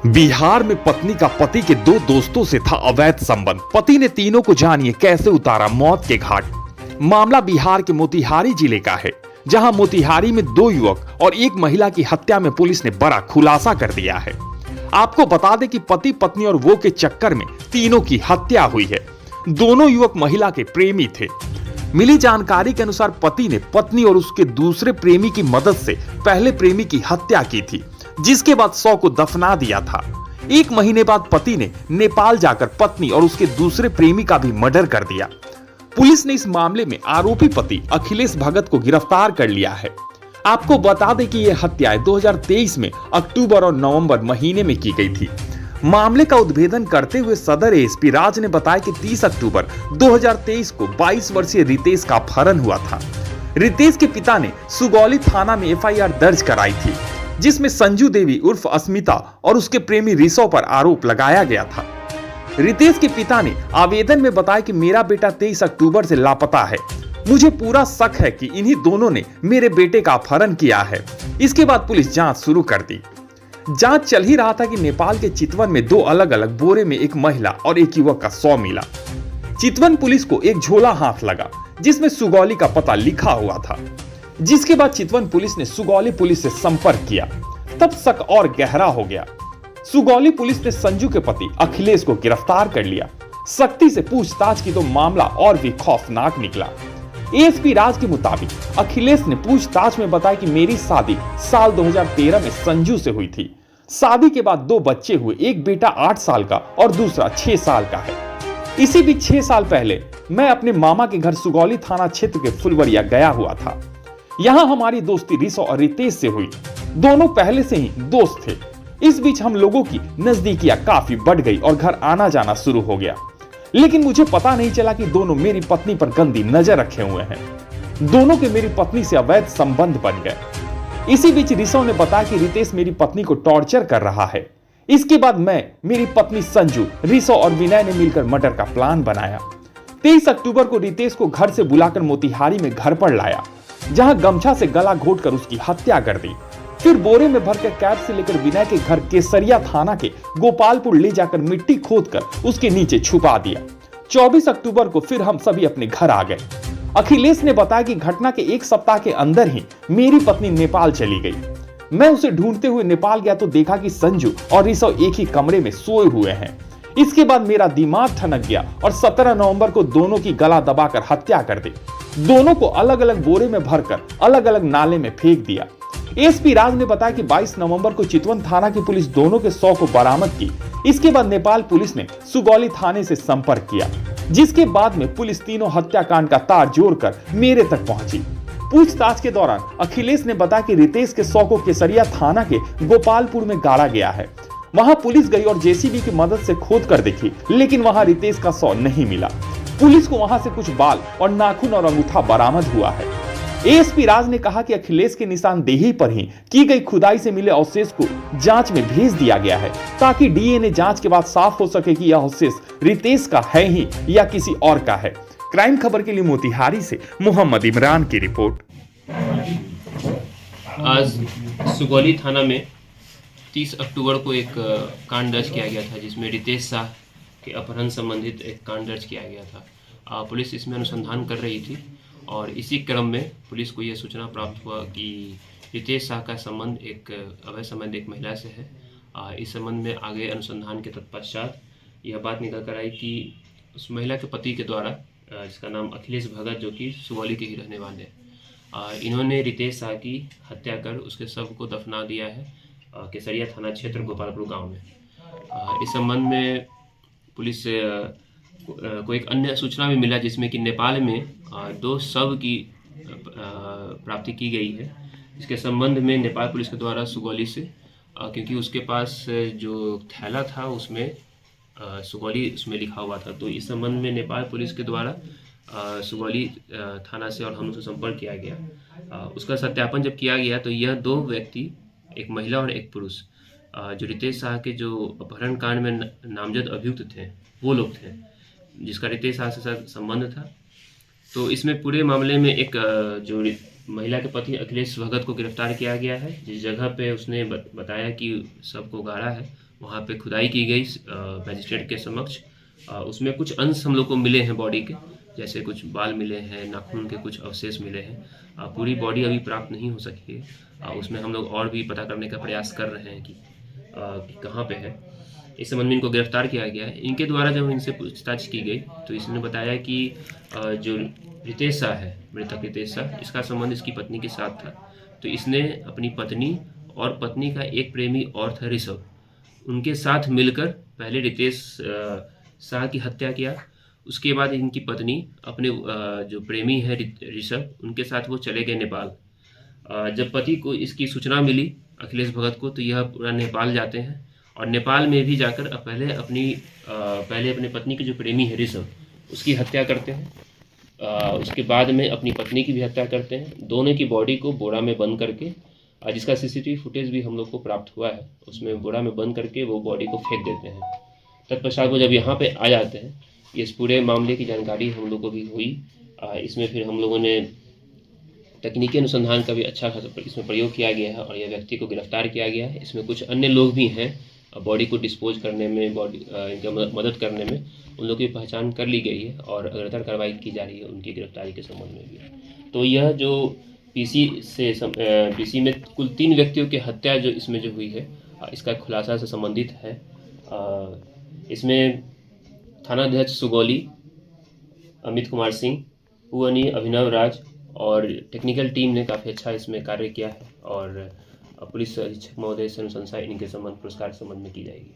बिहार में पत्नी का पति के दो दोस्तों से था अवैध संबंध। पति ने तीनों को जानिए कैसे उतारा मौत के घाट। मामला बिहार के मोतिहारी जिले का है, जहां मोतिहारी में दो युवक और एक महिला की हत्या में पुलिस ने बड़ा खुलासा कर दिया है। आपको बता दें कि पति पत्नी और वो के चक्कर में तीनों की हत्या हुई है। दोनों युवक महिला के प्रेमी थे। मिली जानकारी के अनुसार पति ने पत्नी और उसके दूसरे प्रेमी की मदद से पहले प्रेमी की हत्या की थी, जिसके बाद शव को दफना दिया था। एक महीने बाद पति ने नेपाल जाकर पत्नी और उसके दूसरे प्रेमी का भी मर्डर कर दिया। पुलिस ने इस मामले में आरोपी पति अखिलेश भगत को गिरफ्तार कर लिया है। आपको बता दें कि यह हत्याएं 2023 में अक्टूबर और नवंबर महीने में की गई थी। मामले का उद्भेदन करते हुए सदर एएसपी राज ने बताया कि 30 अक्टूबर 2023 को 22 वर्षीय रितेश का अपहरण हुआ था। रितेश के पिता ने सुगौली थाना में एफआईआर दर्ज कराई थी, जिसमें संजू देवी उर्फ अस्मिता और उसके प्रेमी ऋषव पर आरोप लगाया गया था। रितेश के पिता ने आवेदन में बताया कि मेरा बेटा 23 अक्टूबर से लापता है। मुझे पूरा शक है कि इन्हीं दोनों ने मेरे बेटे का अपहरण किया है। इसके बाद पुलिस जांच शुरू कर दी। जांच चल ही रहा था कि नेपाल के चितवन में दो अलग अलग बोरे में एक महिला और एक युवक का शव मिला। चितवन पुलिस को एक झोला हाथ लगा, जिसमें सुगौली का पता लिखा हुआ था। जिसके बाद चितवन पुलिस ने सुगौली पुलिस से संपर्क किया। तब शक और गहरा हो गया। सुगौली पुलिस ने संजू के पति अखिलेश को गिरफ्तार कर लिया। सख्ती से पूछताछ की तो मामला और भी खौफनाक निकला। एएसपी राज के मुताबिक अखिलेश ने पूछताछ में बताया कि मेरी शादी साल 2013 में संजू से हुई थी। शादी के बाद दो बच्चे हुए, एक बेटा 8 साल का और दूसरा 6 साल का है। इसी बीच 6 साल पहले मैं अपने मामा के घर सुगौली थाना क्षेत्र के फुलवरिया गया हुआ था। यहाँ हमारी दोस्ती ऋषव और रितेश से हुई। दोनों पहले से ही दोस्त थे। इस बीच हम लोगों की नजदीकियां काफी बढ़ गई और घर आना जाना शुरू हो गया। लेकिन मुझे पता नहीं चला कि दोनों मेरी पत्नी पर गंदी नजर रखे हुए हैं। दोनों के मेरी पत्नी से अवैध संबंध बन गए। इसी बीच ऋषव ने बताया कि रितेश मेरी पत्नी को टॉर्चर कर रहा है। इसके बाद मैं, मेरी पत्नी संजू, ऋषव और विनय ने मिलकर मर्डर का प्लान बनाया। 23 अक्टूबर को रितेश को घर से बुलाकर मोतिहारी में घर पर लाया, जहां गमछा से गला घोटकर उसकी हत्या कर दी। फिर बोरे में भरकर कैब से लेकर विनय के घर केसरिया थाना के गोपालपुर ले जाकर मिट्टी खोदकर उसके नीचे छुपा दिया। 24 अक्टूबर को फिर हम सभी अपने घर आ गए। अखिलेश ने बताया कि घटना के एक सप्ताह के अंदर ही मेरी पत्नी नेपाल चली गई। मैं उसे ढूंढते हुए नेपाल गया तो देखा कि संजू और ऋषव एक ही कमरे में सोए हुए हैं। इसके बाद मेरा दिमाग ठनक गया और 17 नवंबर को दोनों की गला दबाकर हत्या कर दी। दोनों को अलग अलग बोरे में भरकर अलग अलग नाले में फेंक दिया। एएसपी राज ने बताया कि 22 नवंबर को चितवन थाना की पुलिस दोनों के शव को बरामद की। इसके बाद नेपाल पुलिस ने सुगौली थाने से संपर्क किया, जिसके बाद में पुलिस तीनों हत्याकांड का तार जोड़कर मेरे तक पहुंची। पूछताछ के दौरान अखिलेश ने बताया कि रितेश के शव को केसरिया थाना के गोपालपुर में गाड़ा गया है। वहां पुलिस गई और जेसीबी की मदद से खोद कर देखी, लेकिन वहां रितेश का शव नहीं मिला। पुलिस को वहां से कुछ बाल और नाखून और अंगूठा बरामद हुआ है। एएसपी राज ने कहा कि अखिलेश के निशानदेही पर ही की गई खुदाई से मिले अवशेष को जांच में भेज दिया गया है, ताकि डीएनए जांच के बाद साफ हो सके कि यह अवशेष रितेश का है ही या किसी और का है। क्राइम खबर के लिए मोतिहारी से मोहम्मद इमरान की रिपोर्ट। आज सुगौली थाना में 30 अक्टूबर को एक कांड दर्ज किया गया था, जिसमें रितेश शाह के अपहरण संबंधित एक कांड दर्ज किया गया था। पुलिस इसमें अनुसंधान कर रही थी और इसी क्रम में पुलिस को यह सूचना प्राप्त हुआ कि रितेश शाह का संबंध एक अवैध संबंध एक महिला से है। इस संबंध में आगे अनुसंधान के तत्पश्चात यह बात निकल कर आई कि उस महिला के पति के द्वारा, जिसका नाम अखिलेश भगत, जो कि सुगौली के ही रहने वाले हैं, इन्होंने रितेश शाह की हत्या कर उसके शव को दफना दिया है केसरिया थाना क्षेत्र गोपालपुर गाँव में। इस संबंध में पुलिस को एक अन्य सूचना भी मिला, जिसमें कि नेपाल में 2 शव की प्राप्ति की गई है। इसके संबंध में नेपाल पुलिस के द्वारा सुगौली से, क्योंकि उसके पास जो थैला था उसमें सुगौली उसमें लिखा हुआ था, तो इस संबंध में नेपाल पुलिस के द्वारा सुगौली थाना से और हम लोग से संपर्क किया गया। उसका सत्यापन जब किया गया तो यह 2 व्यक्ति, एक महिला और एक पुरुष, जो रितेश शाह के जो अपहरण कांड में नामजद अभियुक्त थे, वो लोग थे, जिसका रितेश शाह से संबंध था। तो इसमें पूरे मामले में एक जो महिला के पति अखिलेश भगत को गिरफ्तार किया गया है। जिस जगह पे उसने बताया कि सबको गाड़ा है, वहाँ पे खुदाई की गई मजिस्ट्रेट के समक्ष। उसमें कुछ अंश हम लोग को मिले हैं बॉडी के, जैसे कुछ बाल मिले हैं, नाखून के कुछ अवशेष मिले हैं। पूरी बॉडी अभी प्राप्त नहीं हो सकी है। उसमें हम लोग और भी पता करने का प्रयास कर रहे हैं कि कहाँ पे है। इस संबंध में इनको गिरफ्तार किया गया है। इनके द्वारा जब इनसे पूछताछ की गई तो इसने बताया कि जो रितेश शाह है, मृतक रितेश शाह, इसका संबंध इसकी पत्नी के साथ था। तो इसने अपनी पत्नी और पत्नी का एक प्रेमी और था ऋषभ, उनके साथ मिलकर पहले रितेश शाह की हत्या किया। उसके बाद इनकी पत्नी अपने जो प्रेमी है ऋषभ, उनके साथ वो चले गए नेपाल। जब पति को इसकी सूचना मिली अखिलेश भगत को, तो यह पूरा नेपाल जाते हैं और नेपाल में भी जाकर पहले अपनी पत्नी के जो प्रेमी है ऋषभ, उसकी हत्या करते हैं। उसके बाद में अपनी पत्नी की भी हत्या करते हैं। दोनों की बॉडी को बोरा में बंद करके, जिसका सीसीटीवी फुटेज भी हम लोग को प्राप्त हुआ है, उसमें बोरा में बंद करके वो बॉडी को फेंक देते हैं। तत्पश्चात वो जब यहाँ पे आ जाते हैं, इस पूरे मामले की जानकारी हम लोग को भी हुई। इसमें फिर हम लोगों ने तकनीकी अनुसंधान का भी अच्छा खासा इसमें प्रयोग किया गया है और यह व्यक्ति को गिरफ्तार किया गया है। इसमें कुछ अन्य लोग भी हैं बॉडी को डिस्पोज करने में, इनका मदद करने में, उन लोगों की पहचान कर ली गई है और अग्रतर कार्रवाई की जा रही है उनकी गिरफ्तारी के संबंध में भी। तो यह जो पीसी में कुल 3 व्यक्तियों की हत्या जो इसमें जो हुई है, इसका खुलासा से संबंधित है। इसमें थानाध्यक्ष सुगौली, अमित कुमार सिंह, पुअनी, अभिनव राज और टेक्निकल टीम ने काफ़ी अच्छा इसमें कार्य किया है और पुलिस अधीक्षक महोदय से अनुशंसा इनके संबंध पुरस्कार संबंध में की जाएगी।